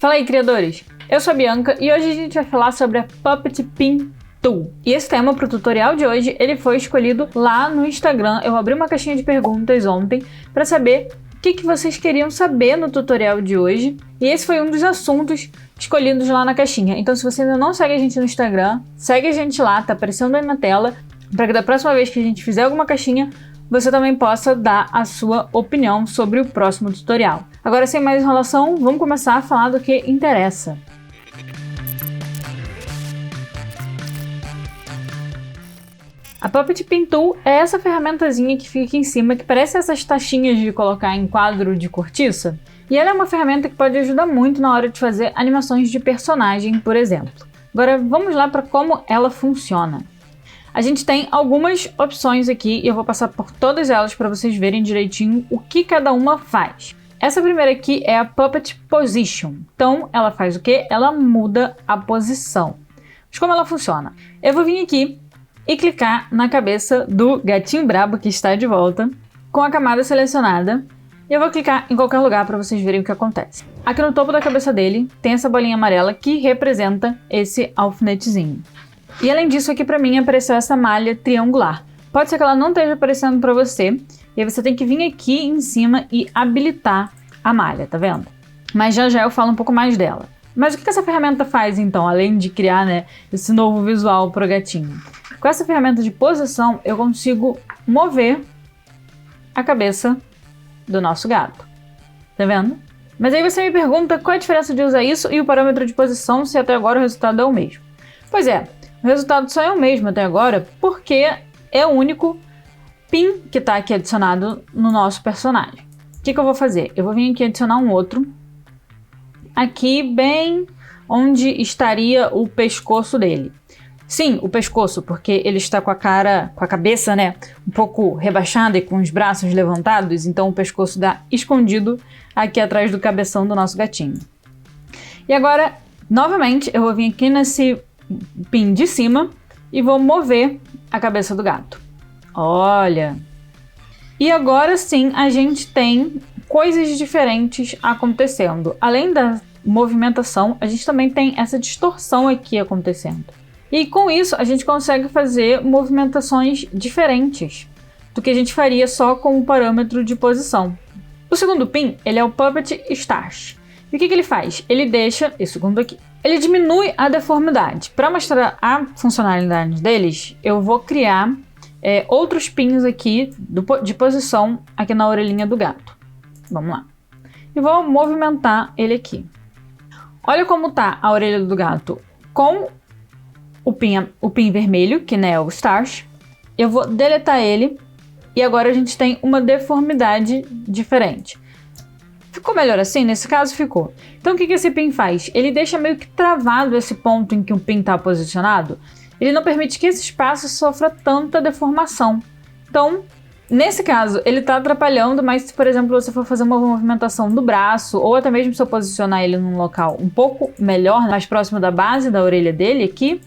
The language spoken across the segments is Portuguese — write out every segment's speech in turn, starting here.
Fala aí, criadores! Eu sou a Bianca e hoje a gente vai falar sobre a Puppet Pin Tool. E esse tema para o tutorial de hoje, ele foi escolhido lá no Instagram. Eu abri uma caixinha de perguntas ontem para saber o que vocês queriam saber no tutorial de hoje. E esse foi um dos assuntos escolhidos lá na caixinha. Então se você ainda não segue a gente no Instagram, segue a gente lá, tá aparecendo aí na tela, para que da próxima vez que a gente fizer alguma caixinha, você também possa dar a sua opinião sobre o próximo tutorial. Agora, sem mais enrolação, vamos começar a falar do que interessa. A Puppet Pin Tool é essa ferramentazinha que fica aqui em cima, que parece essas taxinhas de colocar em quadro de cortiça. E ela é uma ferramenta que pode ajudar muito na hora de fazer animações de personagem, por exemplo. Agora, vamos lá para como ela funciona. A gente tem algumas opções aqui e eu vou passar por todas elas para vocês verem direitinho o que cada uma faz. Essa primeira aqui é a Puppet Position. Então, ela faz o quê? Ela muda a posição. Mas como ela funciona? Eu vou vir aqui e clicar na cabeça do gatinho brabo que está de volta, com a camada selecionada. E eu vou clicar em qualquer lugar para vocês verem o que acontece. Aqui no topo da cabeça dele tem essa bolinha amarela que representa esse alfinetezinho. E além disso, aqui pra mim apareceu essa malha triangular. Pode ser que ela não esteja aparecendo pra você, e aí você tem que vir aqui em cima e habilitar a malha, tá vendo? Mas já eu falo um pouco mais dela. Mas o que essa ferramenta faz então, além de criar, né, esse novo visual pro gatinho? Com essa ferramenta de posição, eu consigo mover a cabeça do nosso gato. Tá vendo? Mas aí você me pergunta qual é a diferença de usar isso e o parâmetro de posição, se até agora o resultado é o mesmo. Pois é. O resultado só é o mesmo até agora porque é o único pin que está aqui adicionado no nosso personagem. O que eu vou fazer? Eu vou vir aqui adicionar um outro. Aqui bem onde estaria o pescoço dele. Sim, o pescoço, porque ele está com a cabeça, né, um pouco rebaixada e com os braços levantados. Então o pescoço dá escondido aqui atrás do cabeção do nosso gatinho. E agora, novamente, eu vou vir aqui nesse pin de cima e vou mover a cabeça do gato. Olha! E agora sim a gente tem coisas diferentes acontecendo. Além da movimentação, a gente também tem essa distorção aqui acontecendo. E com isso a gente consegue fazer movimentações diferentes do que a gente faria só com o parâmetro de posição. O segundo pin, ele é o Puppet Start. E o que ele faz? Ele deixa, esse segundo aqui, ele diminui a deformidade. Para mostrar a funcionalidade deles, eu vou criar outros pins aqui de posição aqui na orelhinha do gato. Vamos lá. E vou movimentar ele aqui. Olha como tá a orelha do gato com o pin vermelho, que né, é o Start. Eu vou deletar ele e agora a gente tem uma deformidade diferente. Ficou melhor assim? Nesse caso ficou. Então o que esse pin faz? Ele deixa meio que travado esse ponto em que o pin está posicionado. Ele não permite que esse espaço sofra tanta deformação. Então, nesse caso, ele está atrapalhando, mas se, por exemplo, você for fazer uma movimentação do braço, ou até mesmo se eu posicionar ele num local um pouco melhor, mais próximo da base da orelha dele aqui,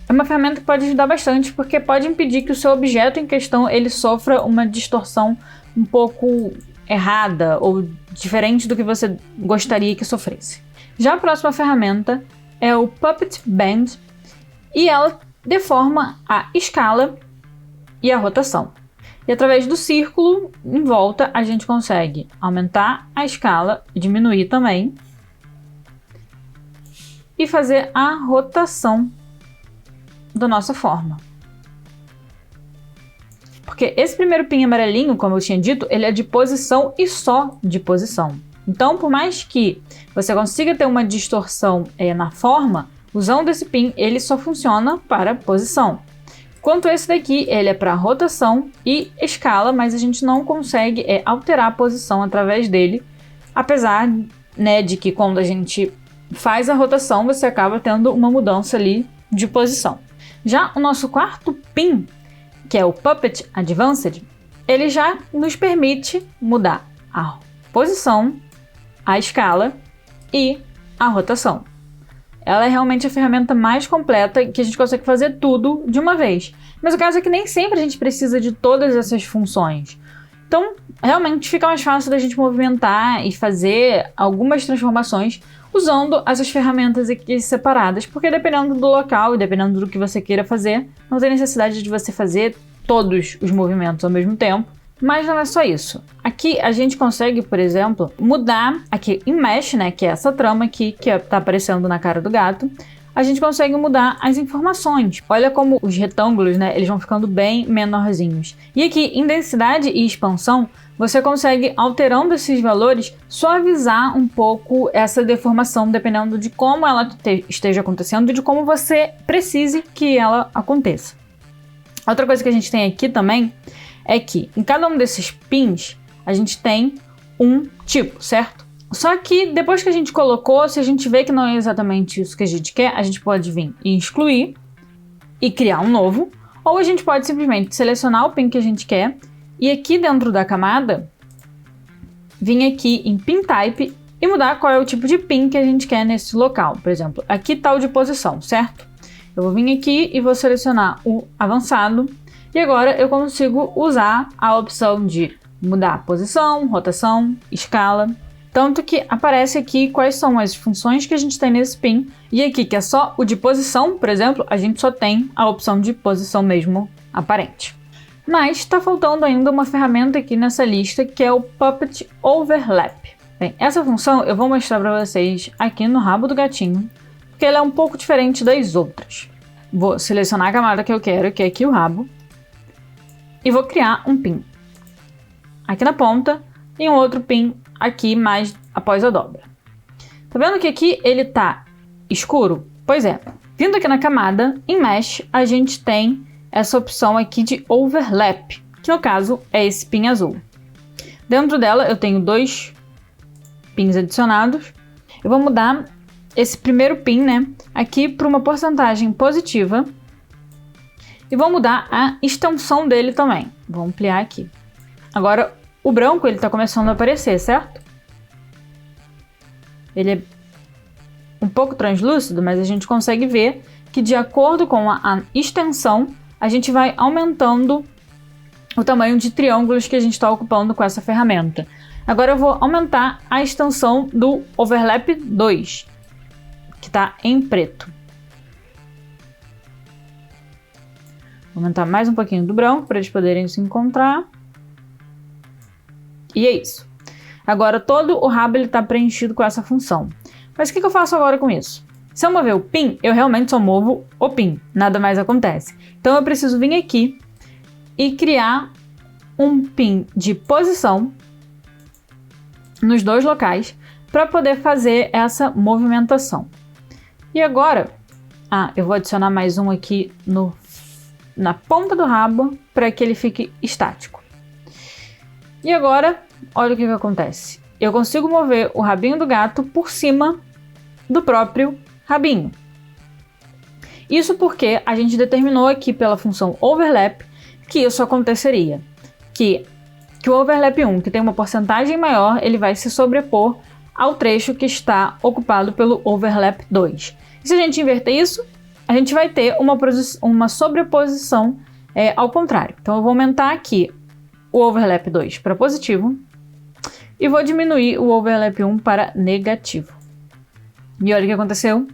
é uma ferramenta que pode ajudar bastante, porque pode impedir que o seu objeto em questão ele sofra uma distorção um pouco errada ou diferente do que você gostaria que sofresse. Já a próxima ferramenta é o Puppet Bend e ela deforma a escala e a rotação. E através do círculo em volta a gente consegue aumentar a escala e diminuir também e fazer a rotação da nossa forma. Porque esse primeiro pin amarelinho, como eu tinha dito, ele é de posição e só de posição. Então, por mais que você consiga ter uma distorção na forma, usando esse pin, ele só funciona para posição. Enquanto esse daqui, ele é para rotação e escala, mas a gente não consegue alterar a posição através dele, apesar, né, de que quando a gente faz a rotação, você acaba tendo uma mudança ali de posição. Já o nosso quarto pin, que é o Puppet Advanced, ele já nos permite mudar a posição, a escala e a rotação. Ela é realmente a ferramenta mais completa que a gente consegue fazer tudo de uma vez. Mas o caso é que nem sempre a gente precisa de todas essas funções. Então, realmente fica mais fácil da gente movimentar e fazer algumas transformações usando essas ferramentas aqui separadas, porque dependendo do local e dependendo do que você queira fazer, não tem necessidade de você fazer todos os movimentos ao mesmo tempo. Mas não é só isso. Aqui a gente consegue, por exemplo, mudar aqui em Mesh, né, que é essa trama aqui que está aparecendo na cara do gato. A gente consegue mudar as informações. Olha como os retângulos, né, eles vão ficando bem menorzinhos. E aqui em densidade e expansão, você consegue, alterando esses valores, suavizar um pouco essa deformação, dependendo de como ela esteja acontecendo e de como você precise que ela aconteça. Outra coisa que a gente tem aqui também é que em cada um desses pins a gente tem um tipo, certo? Só que depois que a gente colocou, se a gente vê que não é exatamente isso que a gente quer, a gente pode vir e excluir e criar um novo, ou a gente pode simplesmente selecionar o pin que a gente quer e aqui dentro da camada vir aqui em Pin Type e mudar qual é o tipo de pin que a gente quer nesse local. Por exemplo, aqui está o de posição, certo? Eu vou vir aqui e vou selecionar o avançado. E agora eu consigo usar a opção de mudar posição, rotação, escala. Tanto que aparece aqui quais são as funções que a gente tem nesse pin. E aqui, que é só o de posição, por exemplo, a gente só tem a opção de posição mesmo aparente. Mas está faltando ainda uma ferramenta aqui nessa lista, que é o Puppet Overlap. Bem, essa função eu vou mostrar para vocês aqui no rabo do gatinho, porque ela é um pouco diferente das outras. Vou selecionar a camada que eu quero, que é aqui o rabo. E vou criar um pin aqui na ponta e um outro pin aqui mais após a dobra. Tá vendo que aqui ele tá escuro? Pois é. Vindo aqui na camada, em Mesh, a gente tem essa opção aqui de Overlap, que no caso é esse pin azul. Dentro dela eu tenho 2 pins adicionados. Eu vou mudar esse primeiro pin, né, aqui para uma porcentagem positiva. E vou mudar a extensão dele também. Vou ampliar aqui. Agora, o branco ele está começando a aparecer, certo? Ele é um pouco translúcido, mas a gente consegue ver que de acordo com a extensão, a gente vai aumentando o tamanho de triângulos que a gente está ocupando com essa ferramenta. Agora eu vou aumentar a extensão do Overlap 2, que está em preto. Vou aumentar mais um pouquinho do branco para eles poderem se encontrar. E é isso. Agora todo o rabo está preenchido com essa função. Mas o que eu faço agora com isso? Se eu mover o pin, eu realmente só movo o pin. Nada mais acontece. Então eu preciso vir aqui e criar um pin de posição nos 2 locais para poder fazer essa movimentação. E agora, eu vou adicionar mais um aqui na ponta do rabo para que ele fique estático. E agora, olha o que acontece. Eu consigo mover o rabinho do gato por cima do próprio rabinho. Isso porque a gente determinou aqui pela função Overlap que isso aconteceria. Que o Overlap 1, que tem uma porcentagem maior, ele vai se sobrepor ao trecho que está ocupado pelo Overlap 2. E se a gente inverter isso, a gente vai ter uma sobreposição ao contrário. Então eu vou aumentar aqui o Overlap 2 para positivo e vou diminuir o Overlap 1 para negativo. E olha o que aconteceu.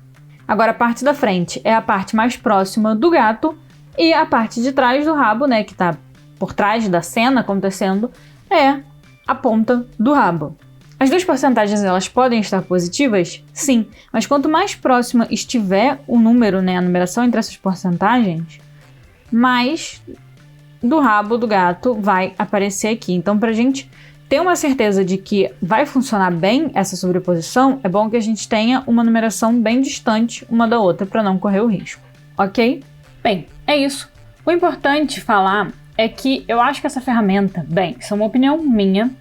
Agora a parte da frente é a parte mais próxima do gato e a parte de trás do rabo, né, que está por trás da cena acontecendo, é a ponta do rabo. As 2 porcentagens elas podem estar positivas? Sim, mas quanto mais próxima estiver o número, né, a numeração entre essas porcentagens, mais do rabo do gato vai aparecer aqui. Então, para a gente ter uma certeza de que vai funcionar bem essa sobreposição, é bom que a gente tenha uma numeração bem distante uma da outra para não correr o risco, ok? Bem, é isso. O importante falar é que eu acho que essa ferramenta, bem, isso é uma opinião minha.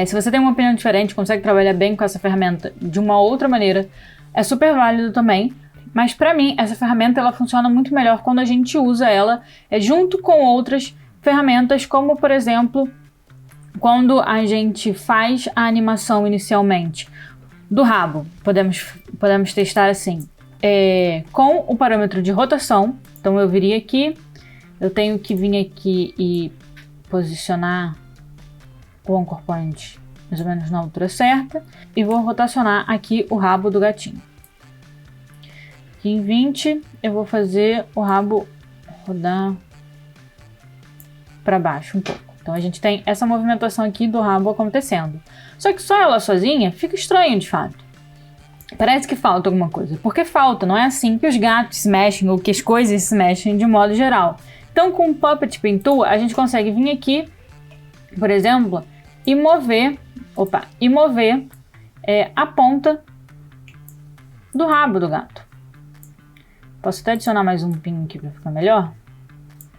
Se você tem uma opinião diferente, consegue trabalhar bem com essa ferramenta de uma outra maneira, é super válido também. Mas para mim, essa ferramenta ela funciona muito melhor quando a gente usa ela junto com outras ferramentas, como por exemplo, quando a gente faz a animação inicialmente do rabo. Podemos testar assim, com o parâmetro de rotação. Então eu viria aqui, eu tenho que vir aqui e posicionar o anchor point mais ou menos na altura certa, e vou rotacionar aqui o rabo do gatinho. Aqui em 20, eu vou fazer o rabo rodar para baixo um pouco. Então a gente tem essa movimentação aqui do rabo acontecendo. Só que só ela sozinha fica estranho de fato. Parece que falta alguma coisa. Porque falta, não é assim que os gatos se mexem ou que as coisas se mexem de modo geral. Então com o Puppet Pin Tool a gente consegue vir aqui, por exemplo, e mover a ponta do rabo do gato. Posso até adicionar mais um pin aqui para ficar melhor.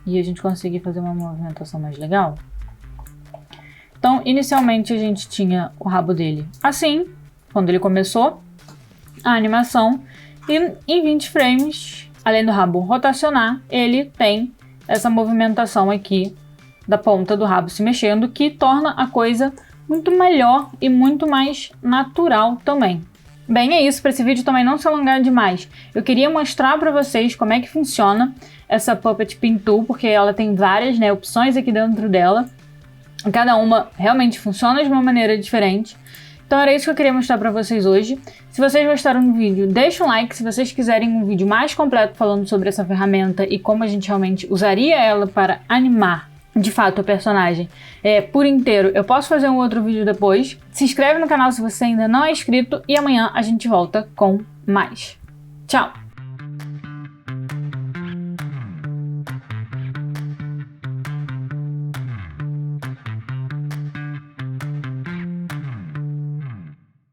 E a gente conseguir fazer uma movimentação mais legal. Então, inicialmente a gente tinha o rabo dele assim, quando ele começou a animação. E em 20 frames, além do rabo rotacionar, ele tem essa movimentação aqui da ponta do rabo se mexendo, que torna a coisa muito melhor e muito mais natural também. Bem, é isso. Para esse vídeo também não se alongar demais, eu queria mostrar para vocês como é que funciona essa Puppet Pin Tool, porque ela tem várias, opções aqui dentro dela. Cada uma realmente funciona de uma maneira diferente. Então era isso que eu queria mostrar para vocês hoje. Se vocês gostaram do vídeo, deixa um like. Se vocês quiserem um vídeo mais completo falando sobre essa ferramenta e como a gente realmente usaria ela para animar de fato o personagem por inteiro, eu posso fazer um outro vídeo depois. Se inscreve no canal se você ainda não é inscrito e amanhã a gente volta com mais. Tchau!